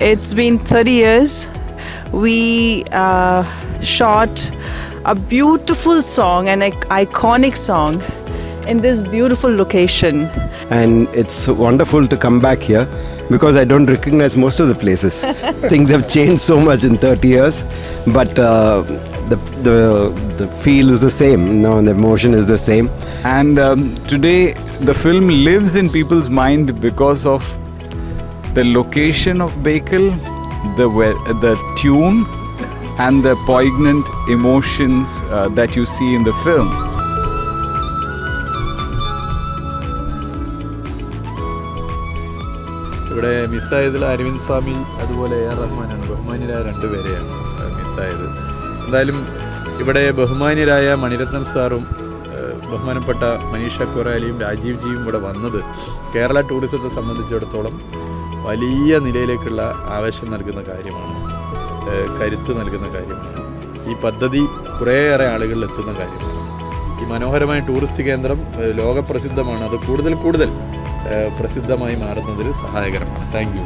It's been 30 years. We shot a beautiful song, an iconic song in this beautiful location. And it's wonderful to come back here because I don't recognize most of the places. Things have changed so much in 30 years, but the feel is the same, the emotion is the same. And today the film lives in people's mind because of the location of Bekal, the tune and the poignant emotions that you see in the film. ഇവിടെ മിസ്സായതിൽ അരവിന്ദ് സ്വാമി അതുപോലെ A R റഹ്മാനാണ്. ബഹുമാന്യരായ രണ്ടുപേരെയാണ് മിസ്സായത്. എന്തായാലും ഇവിടെ ബഹുമാന്യരായ മണിരത്നം സാറും ബഹുമാനപ്പെട്ട മനീഷ കൊറാലിയും രാജീവ് ജിയും ഇവിടെ വന്നത് കേരള ടൂറിസത്തെ സംബന്ധിച്ചിടത്തോളം വലിയ നിലയിലേക്കുള്ള ആവേശം നൽകുന്ന കാര്യമാണ്, കരുത്ത് നൽകുന്ന കാര്യമാണ്. ഈ പദ്ധതി കുറേയേറെ ആളുകളിൽ എത്തുന്ന കാര്യമാണ്. ഈ മനോഹരമായ ടൂറിസ്റ്റ് കേന്ദ്രം ലോകപ്രസിദ്ധമാണ്. അത് കൂടുതൽ പ്രസിദ്ധമായി മാറുന്നതിൽ സഹായകരമാണ്. Thank you.